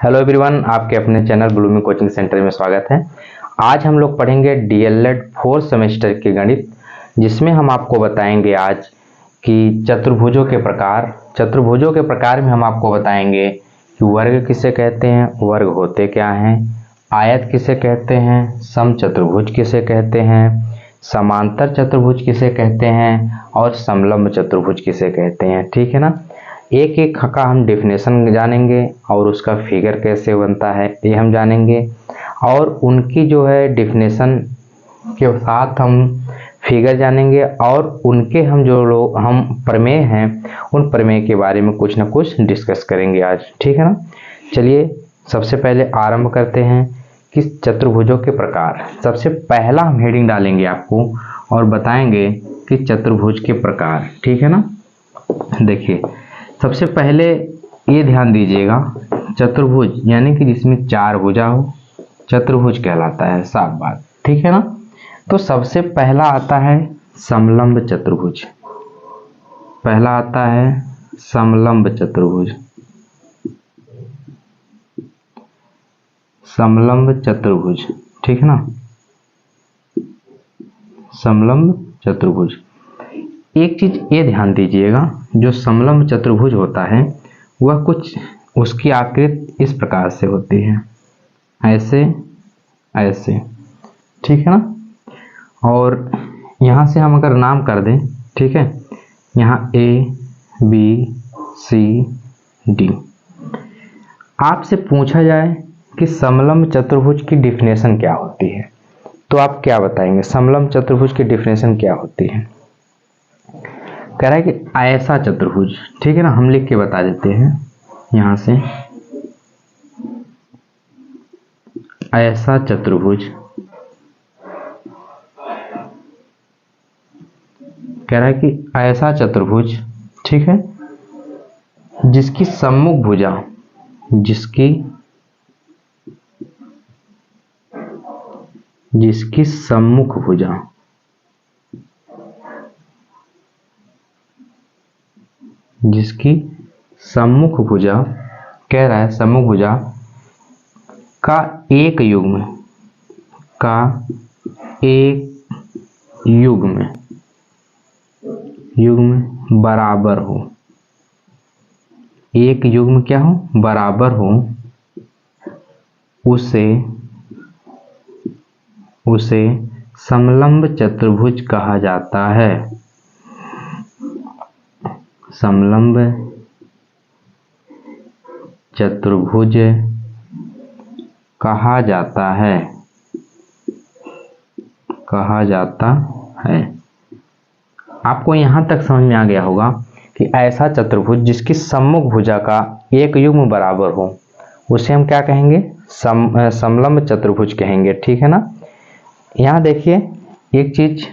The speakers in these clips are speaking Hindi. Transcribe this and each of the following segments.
हेलो एवरीवन, आपके अपने चैनल ब्लूमी कोचिंग सेंटर में स्वागत है। आज हम लोग पढ़ेंगे डीएलएड 4th सेमेस्टर के गणित, जिसमें हम आपको बताएंगे आज कि चतुर्भुजों के प्रकार में हम आपको बताएंगे कि वर्ग किसे कहते हैं, वर्ग होते क्या हैं, आयत किसे कहते हैं, समचतुर्भुज किसे कहते हैं, समांतर चतुर्भुज किसे कहते हैं और समलंब चतुर्भुज किसे कहते हैं। ठीक है ना। एक एक का हम डेफिनेशन जानेंगे और उसका फिगर कैसे बनता है ये हम जानेंगे, और उनकी जो है डेफिनेशन के साथ हम फिगर जानेंगे, और उनके हम जो लोग हम प्रमेय हैं उन प्रमेय के बारे में कुछ ना कुछ डिस्कस करेंगे आज। ठीक है ना। चलिए सबसे पहले आरंभ करते हैं कि चतुर्भुजों के प्रकार। सबसे पहला हम हेडिंग डालेंगे आपको और बताएंगे कि चतुर्भुज के प्रकार। ठीक है ना। देखिए सबसे पहले ये ध्यान दीजिएगा, चतुर्भुज यानी कि जिसमें चार भुजा हो चतुर्भुज कहलाता है, साफ बात। ठीक है ना। तो सबसे पहला आता है समलंब चतुर्भुज। पहला आता है समलंब चतुर्भुज। समलंब चतुर्भुज, ठीक है ना। समलंब चतुर्भुज। एक चीज ये ध्यान दीजिएगा, जो समलंब चतुर्भुज होता है वह कुछ उसकी आकृति इस प्रकार से होती है, ऐसे ऐसे। ठीक है ना। और यहाँ से हम अगर नाम कर दें, ठीक है, यहाँ ए बी सी डी। आपसे पूछा जाए कि समलंब चतुर्भुज की डेफिनेशन क्या होती है, तो आप क्या बताएंगे? समलंब चतुर्भुज की डेफिनेशन क्या होती है? कह रहा है कि ऐसा चतुर्भुज। ठीक है ना, हम लिख के बता देते हैं यहां से, ऐसा चतुर्भुज। कह रहा है कि ऐसा चतुर्भुज, ठीक है, जिसकी सम्मुख भुजा, जिसकी सम्मुख भुजा, जिसकी सम्मुख भुजा, कह रहा है सम्मुख भुजा का एक युग्म, का एक युग्म बराबर हो। एक युग्म क्या हो? बराबर हो। उसे समलंब चतुर्भुज कहा जाता है। समलंब चतुर्भुज कहा जाता है, आपको यहां तक समझ में आ गया होगा कि ऐसा चतुर्भुज जिसकी सम्मुख भुजा का एक युग्म बराबर हो, उसे हम क्या कहेंगे? समलंब चतुर्भुज कहेंगे। ठीक है ना। यहाँ देखिए एक चीज,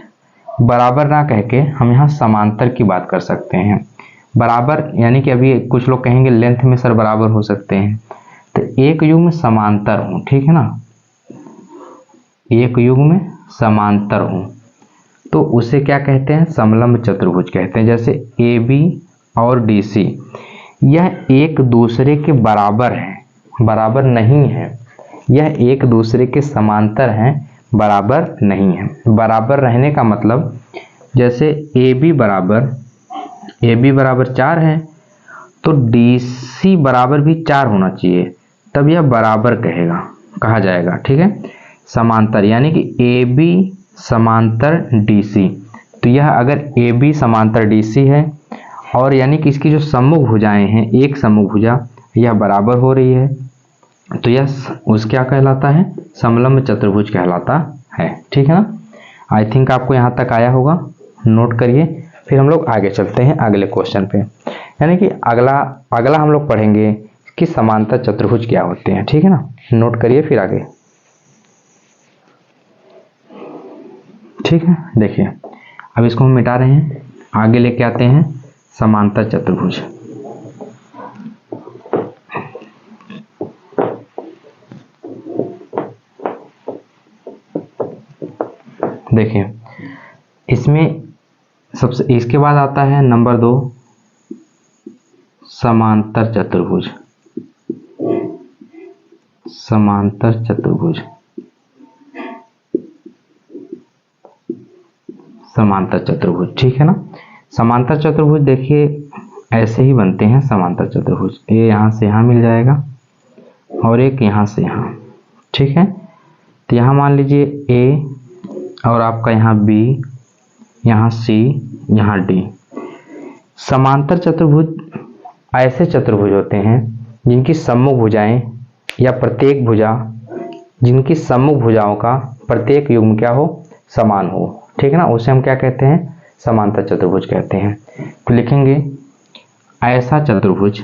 बराबर ना कह के हम यहाँ समांतर की बात कर सकते हैं। बराबर यानी कि अभी कुछ लोग कहेंगे लेंथ में सर बराबर हो सकते हैं, तो एक युग्म समांतर हो। ठीक है ना। एक युग्म समांतर हो तो उसे क्या कहते हैं? समलंब चतुर्भुज कहते हैं। जैसे ए बी और डी सी, यह एक दूसरे के बराबर हैं, बराबर नहीं है। यह एक दूसरे के समांतर हैं, बराबर नहीं है। बराबर रहने का मतलब, जैसे ए बी बराबर 4 है तो डी सी बराबर भी 4 होना चाहिए, तब यह बराबर कहा जाएगा। ठीक है। समांतर यानी कि ए बी समांतर डी सी, तो यह अगर ए बी समांतर डी सी है और यानी कि इसकी जो सम्मुख भुजाएं हैं, एक सम्मुख भुजा यह बराबर हो रही है, तो यह उस क्या कहलाता है? समलंब चतुर्भुज कहलाता है। ठीक है ना। आई थिंक आपको यहाँ तक आया होगा, नोट करिए। फिर हम लोग आगे चलते हैं अगले क्वेश्चन पे, यानी कि अगला हम लोग पढ़ेंगे कि समांतर चतुर्भुज क्या होते हैं। ठीक है ना। नोट करिए फिर आगे। ठीक है। देखिए अब इसको हम मिटा रहे हैं, आगे लेके आते हैं समांतर चतुर्भुज। देखिए इसमें सबसे इसके बाद आता है नंबर 2 समांतर चतुर्भुज। समांतर चतुर्भुज, समांतर चतुर्भुज, ठीक है ना। समांतर चतुर्भुज देखिए ऐसे ही बनते हैं समांतर चतुर्भुज। ए यहाँ से यहाँ मिल जाएगा और एक यहाँ से यहाँ, ठीक है। तो यहाँ मान लीजिए ए और आपका यहाँ बी, यहाँ सी, यहाँ डी। समांतर चतुर्भुज ऐसे चतुर्भुज होते हैं जिनकी सम्मुख भुजाएं या प्रत्येक भुजा, जिनकी सम्मुख भुजाओं का प्रत्येक युग्म क्या हो, समान हो, ठीक है ना। उसे हम क्या कहते हैं, समांतर चतुर्भुज कहते हैं। तो लिखेंगे ऐसा चतुर्भुज,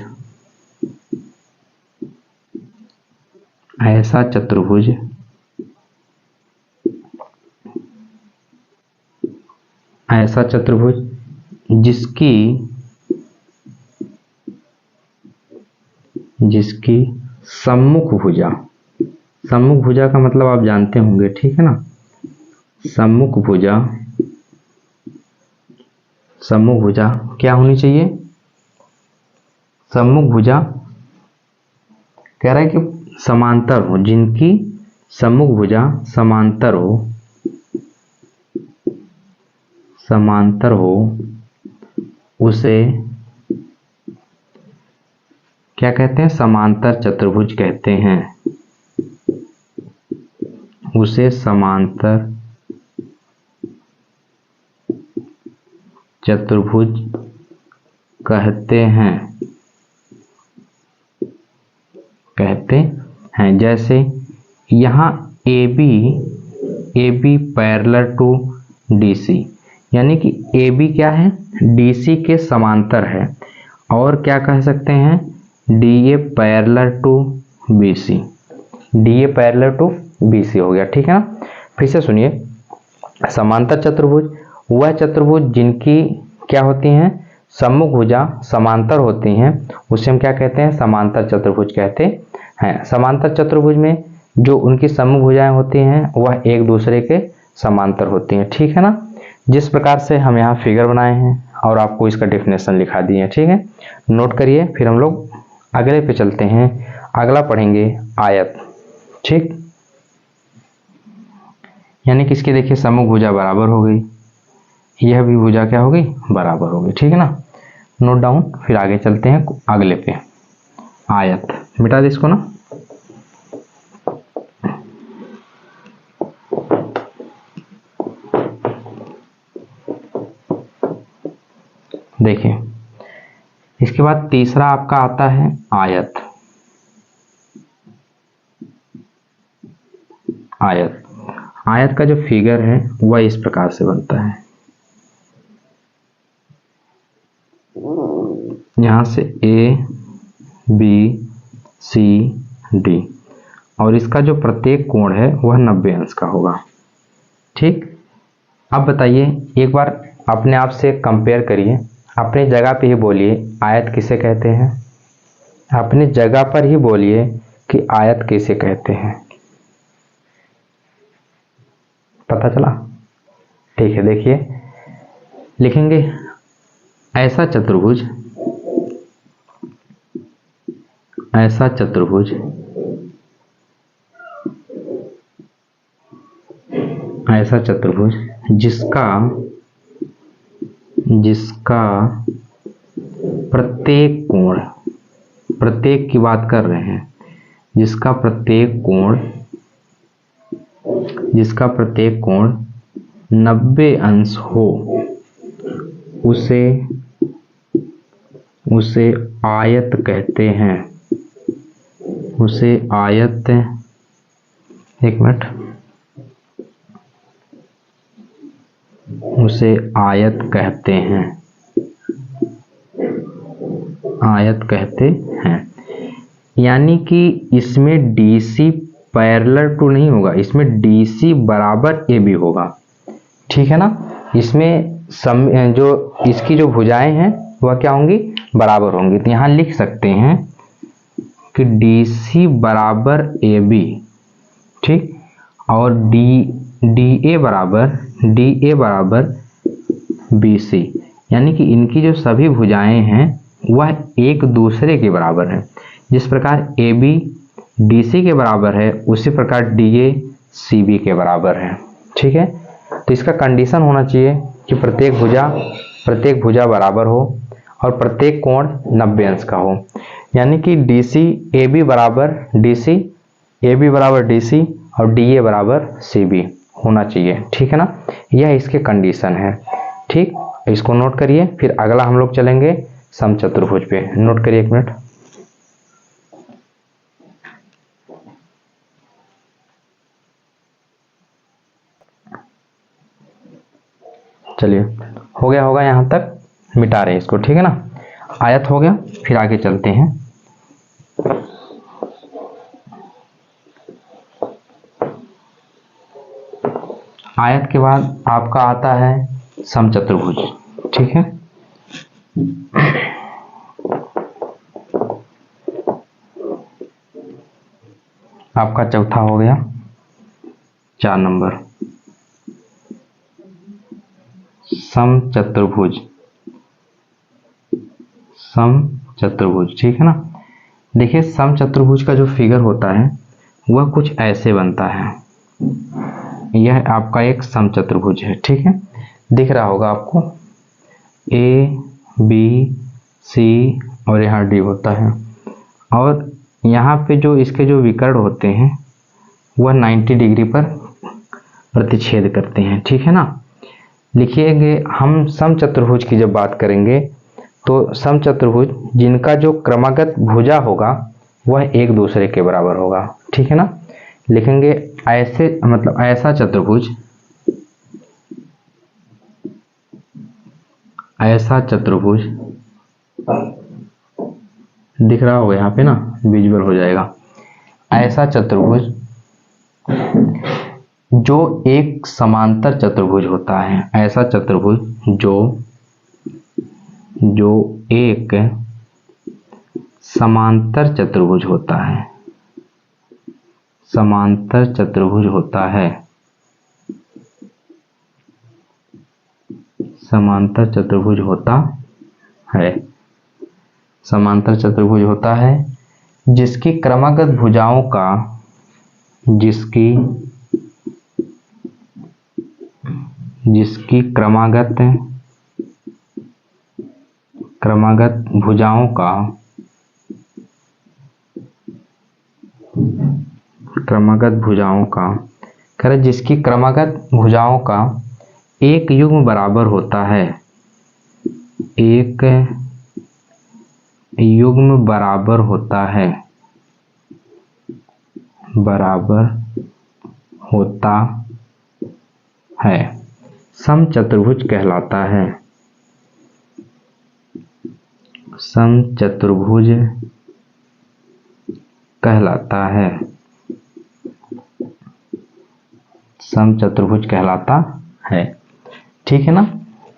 ऐसा चतुर्भुज ऐसा चतुर्भुज जिसकी सम्मुख भुजा, सम्मुख भुजा का मतलब आप जानते होंगे, ठीक है ना। सम्मुख भुजा, सम्मुख भुजा क्या होनी चाहिए, सम्मुख भुजा कह रहा है कि समांतर हो, जिनकी सम्मुख भुजा समांतर हो, समांतर हो, उसे क्या कहते हैं, समांतर चतुर्भुज कहते हैं। उसे समांतर चतुर्भुज कहते हैं, कहते हैं। जैसे यहाँ A B parallel to D C, यानी कि ए बी क्या है, डी सी के समांतर है। और क्या कह सकते हैं, D A parallel to B C, D A parallel to B C हो गया, ठीक है ना। फिर से सुनिए, समांतर चतुर्भुज वह चतुर्भुज जिनकी क्या होती हैं, सम्मुख भुजा समांतर होती हैं, उसे हम क्या कहते हैं, समांतर चतुर्भुज कहते हैं। समांतर चतुर्भुज में जो उनकी सम्मुख भुजाएं होती हैं वह एक दूसरे के समांतर होती हैं, ठीक है ना। जिस प्रकार से हम यहाँ फिगर बनाए हैं और आपको इसका डेफिनेशन लिखा दिए हैं, ठीक है, नोट करिए। फिर हम लोग अगले पे चलते हैं। अगला पढ़ेंगे आयत, ठीक। यानी कि इसकी देखिए सम्मुख भुजा बराबर हो गई, यह भी भुजा क्या हो गई, बराबर हो गई, ठीक है ना। Note down. फिर आगे चलते हैं अगले पे, आयत। मिटा दे इसको ना। देखिए इसके बाद तीसरा आपका आता है आयत। आयत, आयत का जो फिगर है वह इस प्रकार से बनता है। यहाँ से ए बी सी डी, और इसका जो प्रत्येक कोण है वह 90 अंश का होगा, ठीक। अब बताइए, एक बार अपने आप से कंपेयर करिए, अपनी जगह पे ही बोलिए आयत किसे कहते हैं, अपनी जगह पर ही बोलिए कि आयत किसे कहते हैं। पता चला, ठीक है। देखिए लिखेंगे ऐसा चतुर्भुज, ऐसा चतुर्भुज ऐसा चतुर्भुज जिसका प्रत्येक कोण, प्रत्येक की बात कर रहे हैं, जिसका प्रत्येक कोण 90 अंश हो, उसे आयत कहते हैं। उसे आयत, एक मिनट, उसे आयत कहते हैं, आयत कहते हैं। यानी कि इसमें DC पैरेलल टू नहीं होगा, इसमें DC बराबर AB होगा, ठीक है ना। इसमें जो इसकी जो भुजाएं हैं वह क्या होंगी, बराबर होंगी। तो यहाँ लिख सकते हैं कि DC बराबर AB, ठीक। और DA बराबर BC, यानी कि इनकी जो सभी भुजाएं हैं वह एक दूसरे के बराबर हैं। जिस प्रकार AB DC के बराबर है उसी प्रकार DA CB के बराबर है। ठीक है, तो इसका कंडीशन होना चाहिए कि प्रत्येक भुजा बराबर हो और प्रत्येक कोण 90 अंश का हो, यानी कि AB बराबर DC और DA बराबर CB होना चाहिए। ठीक है ना, यह इसके कंडीशन है। ठीक, इसको नोट करिए। फिर अगला हम लोग चलेंगे समचतुर्भुज पे। नोट करिए, एक मिनट। चलिए, हो गया होगा यहाँ तक, मिटा रहे इसको। ठीक है ना, आयत हो गया। फिर आगे चलते हैं। आयत के बाद आपका आता है समचतुर्भुज। ठीक है, आपका चौथा हो गया, 4 नंबर समचतुर्भुज। ठीक है ना, देखिए समचतुर्भुज का जो फिगर होता है वह कुछ ऐसे बनता है। यह आपका एक समचतुर्भुज है। ठीक है, दिख रहा होगा आपको, A B C और यहाँ D होता है, और यहाँ पे जो इसके जो विकर्ण होते हैं वह 90 डिग्री पर प्रतिच्छेद करते हैं। ठीक है ना, लिखिएगे। हम समचतुर्भुज की जब बात करेंगे तो समचतुर्भुज जिनका जो क्रमागत भुजा होगा वह एक दूसरे के बराबर होगा। ठीक है ना, लिखेंगे ऐसे, मतलब ऐसा चतुर्भुज, दिख रहा होगा यहाँ पे ना, विजुअल हो जाएगा। ऐसा चतुर्भुज जो एक समांतर चतुर्भुज होता है। ऐसा चतुर्भुज जो एक समांतर चतुर्भुज होता है। समांतर चतुर्भुज होता है। समांतर चतुर्भुज होता है। समांतर चतुर्भुज होता है जिसकी क्रमागत भुजाओं का, जिसकी क्रमागत भुजाओं का, जिसकी क्रमागत भुजाओं का एक युग्म बराबर होता है। एक युग्म बराबर होता है। समचतुर्भुज कहलाता है। समचतुर्भुज कहलाता है। समचतुर्भुज कहलाता है। ठीक है ना,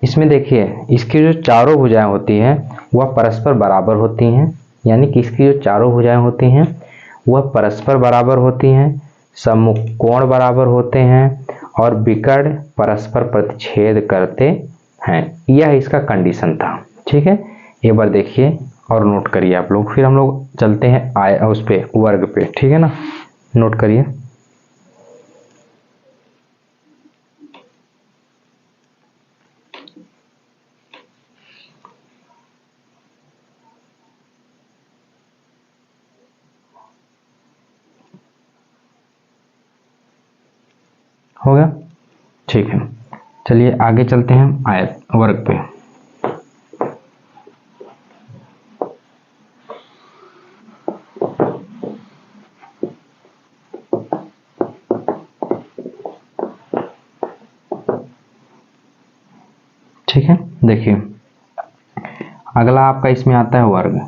इसमें देखिए इसकी जो चारों भुजाएं होती हैं वह परस्पर बराबर होती हैं, यानी कि इसकी जो चारों भुजाएं होती हैं वह परस्पर बराबर होती हैं, सम्मुख कोण बराबर होते हैं और विकर्ण परस्पर प्रतिच्छेद करते हैं। यह इसका कंडीशन था। ठीक है, एक बार देखिए और नोट करिए आप लोग। फिर हम लोग चलते हैं उस पे, वर्ग पे। ठीक है ना, नोट करिए। हो गया, ठीक है। चलिए आगे चलते हैं आयत वर्ग पे। ठीक है, देखिए अगला आपका इसमें आता है वर्ग।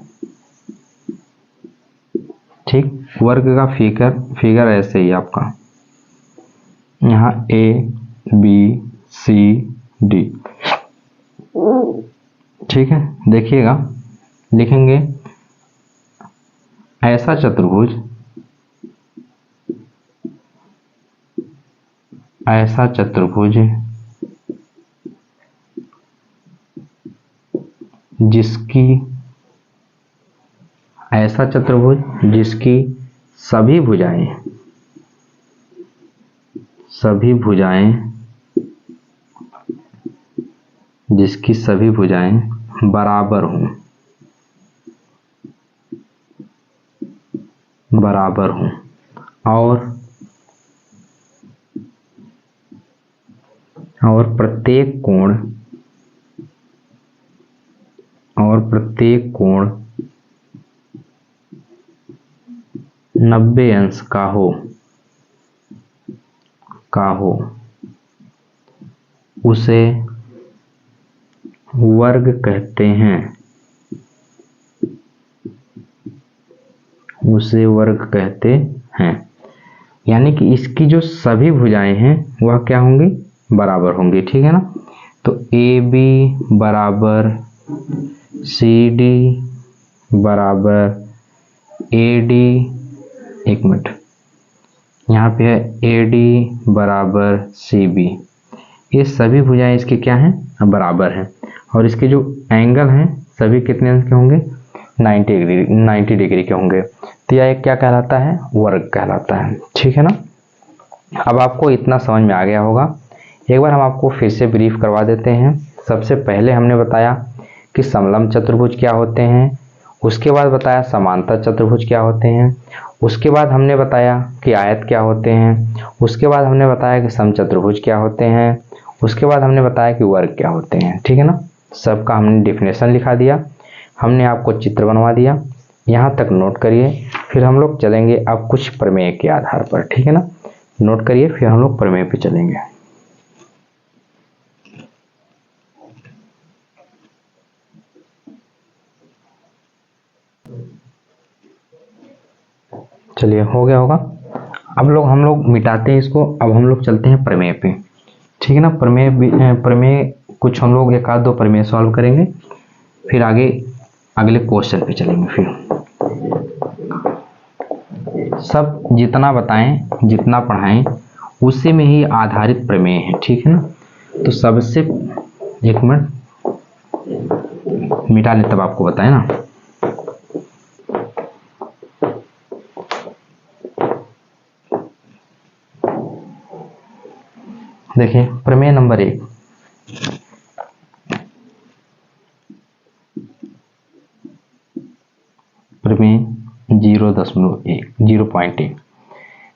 ठीक, वर्ग का फिगर ऐसे ही आपका, यहाँ A B C D। ठीक है, देखिएगा, लिखेंगे ऐसा चतुर्भुज, जिसकी ऐसा चतुर्भुज जिसकी सभी भुजाएं जिसकी सभी भुजाएं बराबर हों और प्रत्येक कोण 90 अंश का हो उसे वर्ग कहते हैं। यानी कि इसकी जो सभी भुजाएं हैं वह क्या होंगी, बराबर होंगी। ठीक है ना। तो AB बराबर CD बराबर AD, एक मिनट, यहाँ पे है AD बराबर CB। ये सभी भुजाएं इसके क्या हैं, बराबर हैं। और इसके जो एंगल हैं सभी कितने अंश के होंगे, 90 डिग्री के होंगे। तो यह क्या कहलाता है, वर्ग कहलाता है। ठीक है ना। अब आपको इतना समझ में आ गया होगा। एक बार हम आपको फिर से ब्रीफ करवा देते हैं। सबसे पहले हमने बताया कि समलंब चतुर्भुज क्या होते हैं, उसके बाद बताया समांतर चतुर्भुज क्या होते हैं, उसके बाद हमने बताया कि आयत क्या होते हैं, उसके बाद हमने बताया कि समचतुर्भुज क्या होते हैं, उसके बाद हमने बताया कि वर्ग क्या होते हैं। ठीक है ना। सबका हमने डेफिनेशन लिखा दिया, हमने आपको चित्र बनवा दिया। यहाँ तक नोट करिए, फिर हम लोग चलेंगे अब कुछ प्रमेय के आधार पर। ठीक है ना। नोट करिए, फिर हम लोग प्रमेय पे चलेंगे। चलिए, हो गया होगा। अब हम लोग मिटाते हैं इसको। अब हम लोग चलते हैं प्रमेय पे। ठीक है ना। प्रमेय कुछ हम लोग 1-2 प्रमेय सॉल्व करेंगे, फिर आगे अगले क्वेश्चन पे चलेंगे। फिर सब जितना बताएं, जितना पढ़ाएं, उसी में ही आधारित प्रमेय है। ठीक है ना। तो सबसे एक मिनट मिटा ले तब आपको बताएं ना। देखिए प्रमेय नंबर 1, प्रमेय 0.1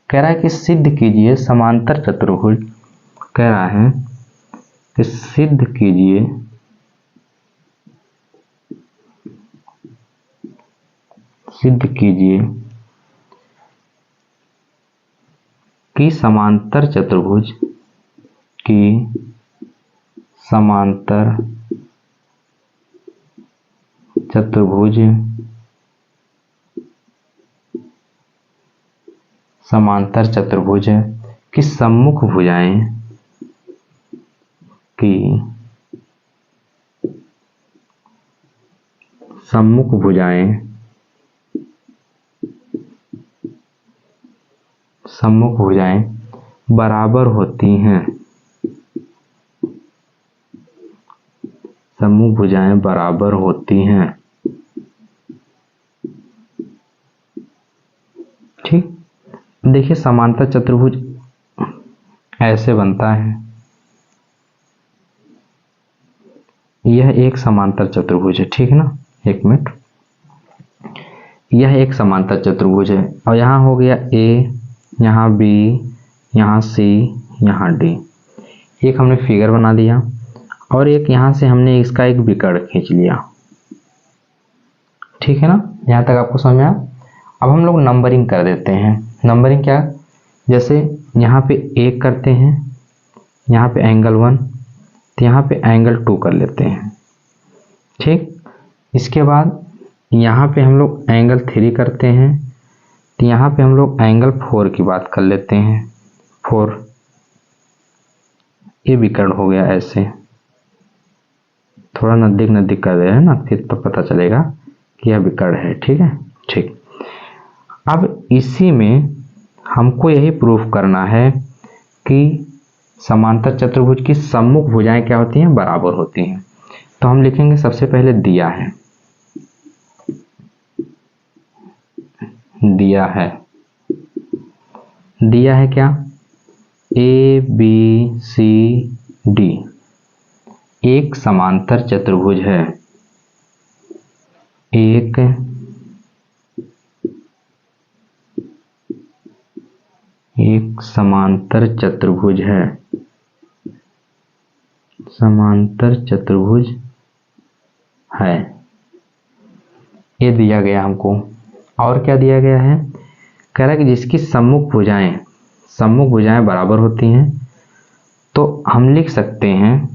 कह रहा है कि सिद्ध कीजिए समांतर चतुर्भुज, कह रहा है कि सिद्ध कीजिए कि समांतर चतुर्भुज की सम्मुख भुजाएं बराबर होती हैं। सम्मुख भुजाएं बराबर होती हैं। ठीक। देखिए समांतर चतुर्भुज ऐसे बनता है। यह एक समांतर चतुर्भुज है। ठीक है ना। एक मिनट, यह एक समांतर चतुर्भुज है और यहाँ हो गया A, यहाँ B, यहाँ C, यहाँ D। एक हमने फिगर बना दिया और एक यहाँ से हमने इसका एक विकर्ण खींच लिया। ठीक है ना। यहाँ तक आपको समझ में आया। अब हम लोग नंबरिंग कर देते हैं। नंबरिंग क्या, जैसे यहाँ पे 1 करते हैं, यहाँ पे एंगल 1, तो यहाँ पे एंगल 2 कर लेते हैं। ठीक। इसके बाद यहाँ पे हम लोग एंगल 3 करते हैं, तो यहाँ पे हम लोग एंगल 4 की बात कर लेते हैं। 4 ये विकर्ण हो गया। ऐसे थोड़ा नजदीक कर रहे हैं ना, फिर तो पता चलेगा कि यह विकर्ण है। ठीक है। ठीक। अब इसी में हमको यही प्रूफ करना है कि समांतर चतुर्भुज की सम्मुख भुजाएं क्या होती हैं, बराबर होती हैं। तो हम लिखेंगे सबसे पहले दिया है, दिया है, दिया है क्या, ए बी सी डी एक समांतर चतुर्भुज है, एक समांतर चतुर्भुज है, समांतर चतुर्भुज है, ये दिया गया हमको। और क्या दिया गया है, कह रहा है कि जिसकी सम्मुख भुजाएं बराबर होती हैं, तो हम लिख सकते हैं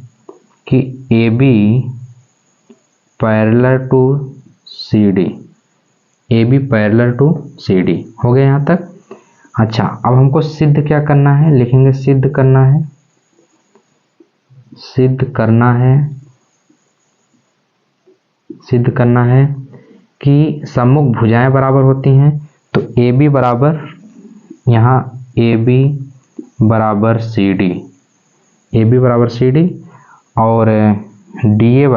कि A B parallel to C D, A B parallel to C D हो गया यहाँ तक। अच्छा, अब हमको सिद्ध क्या करना है, लिखेंगे सिद्ध करना है, सिद्ध करना है, सिद्ध करना है कि सम्मुख भुजाएं बराबर होती हैं, तो ए बी बराबर, यहाँ ए बी बराबर सी डी, ए बी बराबर सी डी, और डी ए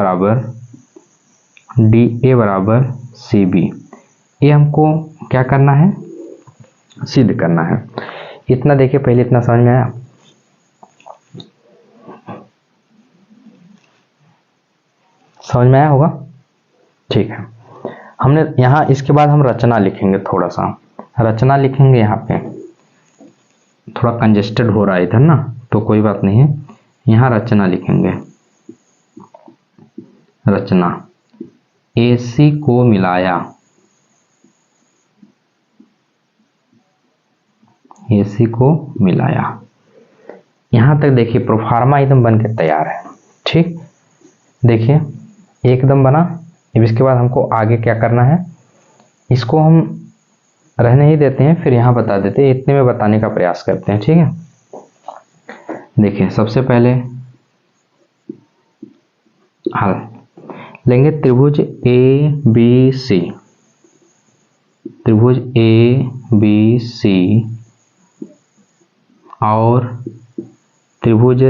बराबर सी बी, ये हमको क्या करना है, सिद्ध करना है। इतना देखिए, पहले इतना समझ में आया, समझ में आया होगा, ठीक है। हमने यहाँ इसके बाद हम रचना लिखेंगे, थोड़ा सा रचना लिखेंगे, यहाँ पे थोड़ा कंजेस्टेड हो रहा है इधर ना, तो कोई बात नहीं है, यहाँ रचना लिखेंगे, रचना AC को मिलाया, AC को मिलाया। यहाँ तक देखिए प्रोफार्मा एकदम बन के तैयार है, ठीक, देखिए एकदम बना। अब इसके बाद हमको आगे क्या करना है, इसको हम रहने ही देते हैं, फिर यहाँ बता देते हैं, इतने में बताने का प्रयास करते हैं, ठीक है। देखिए सबसे पहले हल लेंगे, त्रिभुज ABC, त्रिभुज ABC और त्रिभुज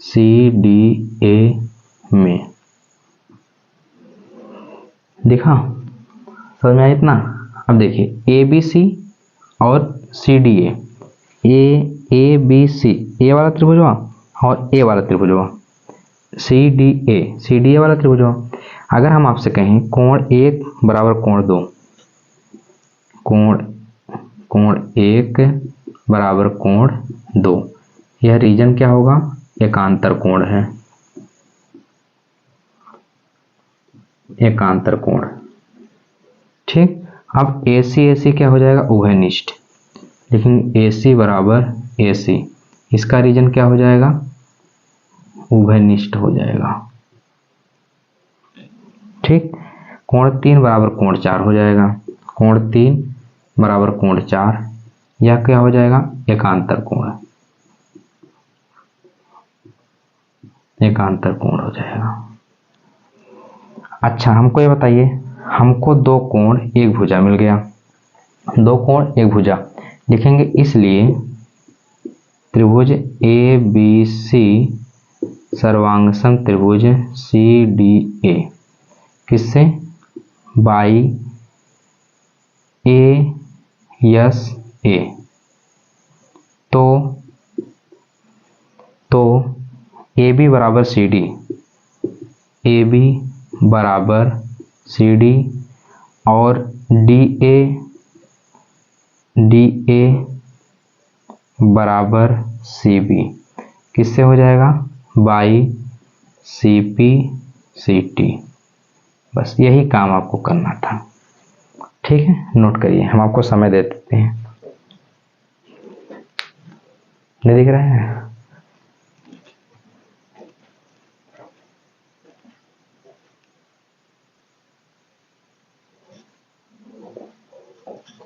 CDA में, देखा, समझ में आया इतना। अब देखिए ABC और CDA, ABC ए वाला त्रिभुज हुआ और ए वाला त्रिभुज हुआ, CDA वाला त्रिभुज हुआ। अगर हम आपसे कहें कोण 1 बराबर कोण 2, कोण 1 बराबर कोण 2, यह रीजन क्या होगा, एकांतर कोण है, एकांतर कोण, ठीक। अब AC क्या हो जाएगा, उभयनिष्ठ, लेकिन AC बराबर AC, इसका रीजन क्या हो जाएगा, उभयनिष्ठ हो जाएगा, ठीक। कोण 3 बराबर कोण 4 हो जाएगा, कोण 3 बराबर कोण 4, यह क्या हो जाएगा, एकांतर कोण, एकांतर कोण हो जाएगा। अच्छा, हमको ये बताइए, हमको दो कोण एक भुजा मिल गया, दो कोण एक भुजा लिखेंगे, इसलिए त्रिभुज ABC सर्वांगसम त्रिभुज CDA किससे, बाई ASA, तो AB बराबर CD, AB बराबर CD और DA बराबर CB किससे हो जाएगा, बाई CPCT। बस यही काम आपको करना था, ठीक है। नोट करिए, हम आपको समय दे देते हैं, नहीं दिख रहा है,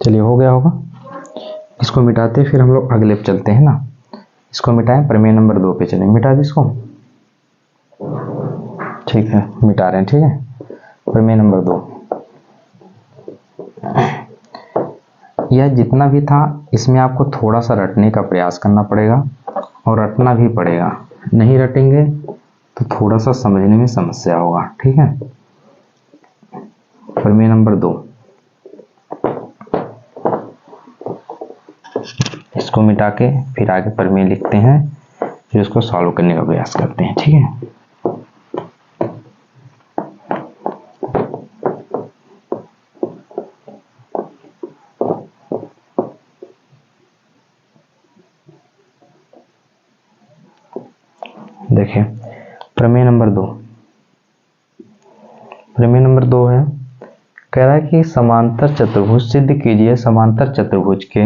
चलिए हो गया होगा। इसको मिटाते फिर हम लोग अगले पे चलते हैं ना, इसको मिटाएं, प्रमेय नंबर 2 पे चलें, मिटा दे इसको, ठीक है, मिटा रहे हैं, ठीक है। प्रमेय नंबर 2, यह जितना भी था इसमें आपको थोड़ा सा रटने का प्रयास करना पड़ेगा, और रटना भी पड़ेगा, नहीं रटेंगे तो थोड़ा सा समझने में समस्या होगा। ठीक है, प्रमेय नंबर 2, इसको मिटा के फिर आगे प्रमेय लिखते हैं, फिर उसको सॉल्व करने का प्रयास करते हैं। ठीक है, देखिए प्रमेय नंबर 2, प्रमेय नंबर 2 है, कह रहा है कि समांतर चतुर्भुज सिद्ध कीजिए। समांतर चतुर्भुज के,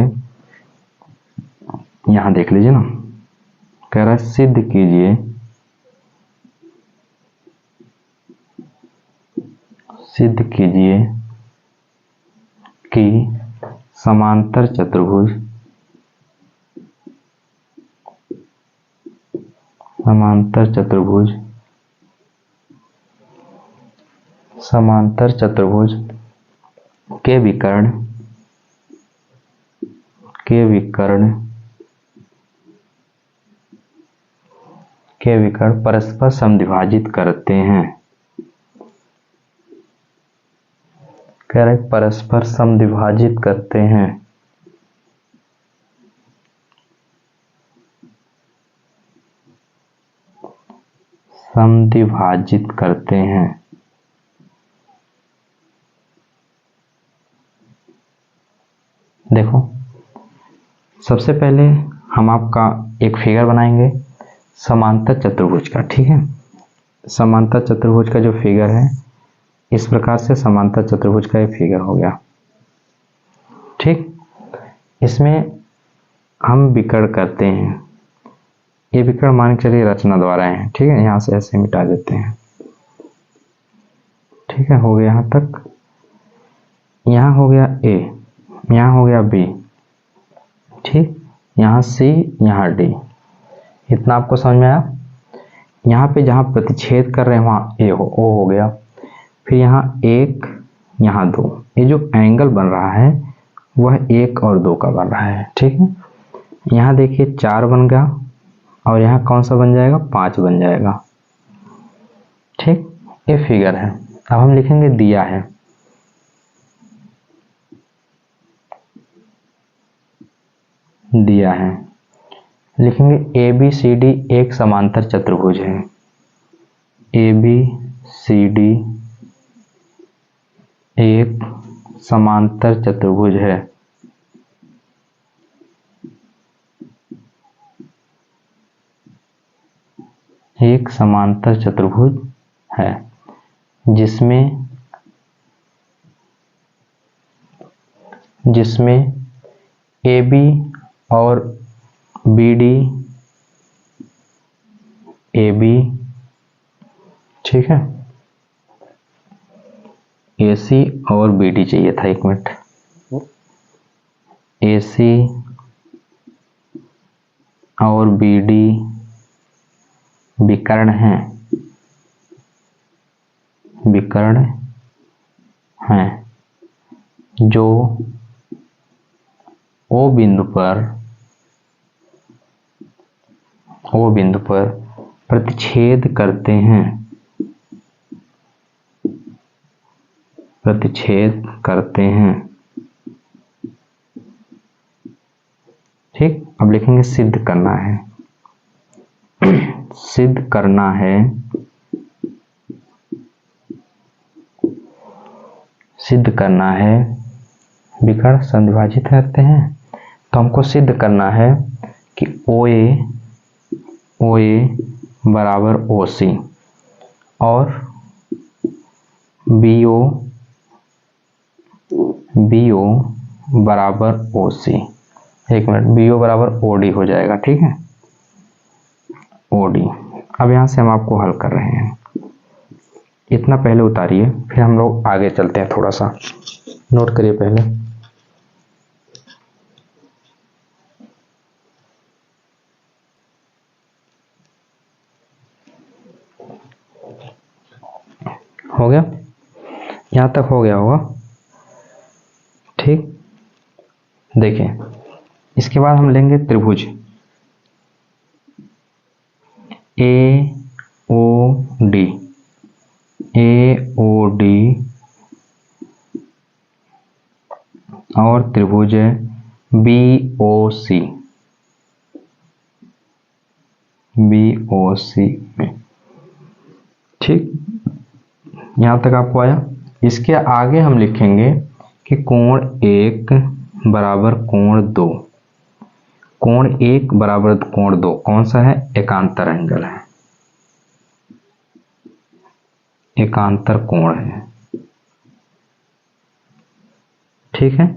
यहां देख लीजिए ना, कह रहा है सिद्ध कीजिए, सिद्ध कीजिए कि समांतर चतुर्भुज, समांतर चतुर्भुज, समांतर चतुर्भुज के विकर्ण, के विकर्ण, के विकर्ण परस्पर समद्विभाजित करते हैं। कह रहे परस्पर समद्विभाजित करते हैं। समद्विभाजित करते हैं। देखो सबसे पहले हम आपका एक फिगर बनाएंगे समांतर चतुर्भुज का। ठीक है, समांतर चतुर्भुज का जो फिगर है, इस प्रकार से समांतर चतुर्भुज का एक फिगर हो गया। ठीक, इसमें हम विकर्ण करते हैं, ये विकर्ण मान के चलिए रचना द्वारा है। ठीक है, यहाँ से ऐसे मिटा देते हैं। ठीक है, हो गया यहाँ तक। यहाँ हो गया ए, यहाँ हो गया बी, ठीक, यहाँ सी, यहाँ डी, इतना आपको समझ में आया। यहाँ पे जहाँ प्रतिच्छेद कर रहे हैं वहाँ ए हो, ओ हो गया। फिर यहाँ 1, यहाँ 2, ये जो एंगल बन रहा है वह 1 और 2 का बन रहा है। ठीक है, यहाँ देखिए 4 बन गया, और यहाँ कौन सा बन जाएगा, 5 बन जाएगा। ठीक, ये फिगर है। अब हम लिखेंगे दिया है, दिया है, लिखेंगे ए बी सी डी एक समांतर चतुर्भुज है। ए बी सी डी एक समांतर चतुर्भुज है। एक समांतर चतुर्भुज है जिसमें, जिसमें ए बी और बी डी, ए बी, ठीक है, ए सी और बी डी चाहिए था, 1 मिनट, ए सी और बी डी विकर्ण हैं, विकर्ण हैं जो ओ बिंदु पर, ओ बिंदु पर प्रतिच्छेद करते हैं, प्रतिच्छेद करते हैं। ठीक, अब लिखेंगे सिद्ध करना है, सिद्ध करना है, सिद्ध करना है, विकर्ण समद्विभाजित करते हैं, तो हमको सिद्ध करना है कि ओ ए बराबर ओ सी और बी ओ बराबर ओ सी। 1 मिनट, बी ओ बराबर ओ डी हो जाएगा। ठीक है, ओ डी। अब यहाँ से हम आपको हल कर रहे हैं, इतना पहले उतारिए, फिर हम लोग आगे चलते हैं। थोड़ा सा नोट करिए पहले। हो गया, यहाँ तक हो गया होगा। ठीक, देखिए इसके बाद हम लेंगे त्रिभुज ए डी, AOD और त्रिभुज है BOC में। ठीक, यहां तक आपको आया। इसके आगे हम लिखेंगे कि कोण 1 बराबर कोण 2। कोण 1 बराबर कोण 2 कौन सा है? एकांतर एंगल है, एकांतर कोण है। ठीक है,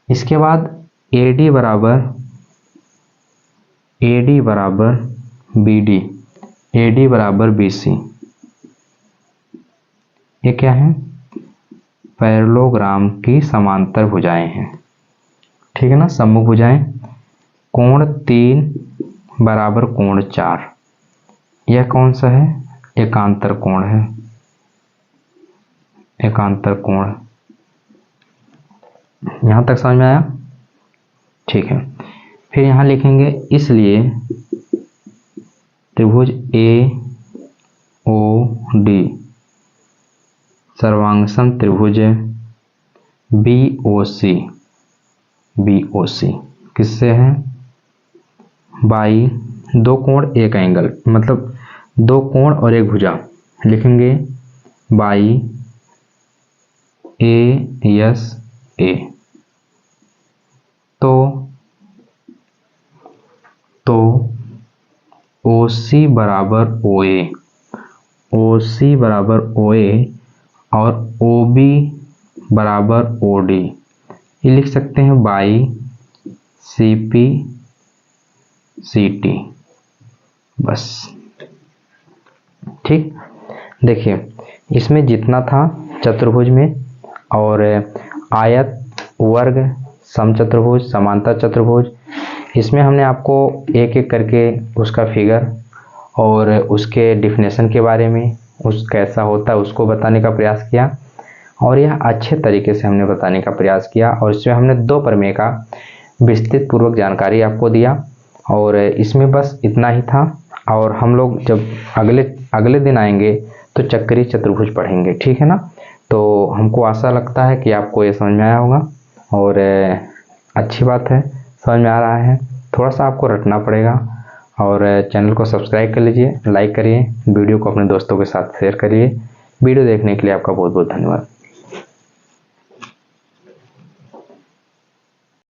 इसके बाद AD बराबर BD, AD बराबर BC। ये क्या है? पैरेललोग्राम की समांतर भुजाएं हैं। ठीक है ना, सम्मुख भुजाएं। कोण 3 बराबर कोण 4, यह कौन सा है? एकांतर कोण है, एकांतर कोण। यहां तक समझ में आया? ठीक है, फिर यहां लिखेंगे इसलिए त्रिभुज AOD सर्वांगसम त्रिभुज BOC किससे है? बाई दो कोण एक एंगल, मतलब दो कोण और एक भुजा। लिखेंगे बाई ASA। तो OC बराबर OA और OB बराबर OD। ये लिख सकते हैं बाई CPCT, बस। ठीक, देखिए इसमें जितना था चतुर्भुज में, और आयत, वर्ग, समचतुर्भुज, समांतर चतुर्भुज, इसमें हमने आपको एक एक करके उसका फिगर और उसके डिफिनेशन के बारे में, उस कैसा होता है उसको बताने का प्रयास किया, और यह अच्छे तरीके से हमने बताने का प्रयास किया। और इसमें हमने दो प्रमेय का विस्तृत पूर्वक जानकारी आपको दिया, और इसमें बस इतना ही था। और हम लोग जब अगले दिन आएंगे तो चक्रीय चतुर्भुज पढ़ेंगे। ठीक है ना, तो हमको आशा लगता है कि आपको ये समझ में आया होगा, और अच्छी बात है, समझ में आ रहा है। थोड़ा सा आपको रटना पड़ेगा, और चैनल को सब्सक्राइब कर लीजिए, लाइक करिए, वीडियो को अपने दोस्तों के साथ शेयर करिए। वीडियो देखने के लिए आपका बहुत बहुत धन्यवाद।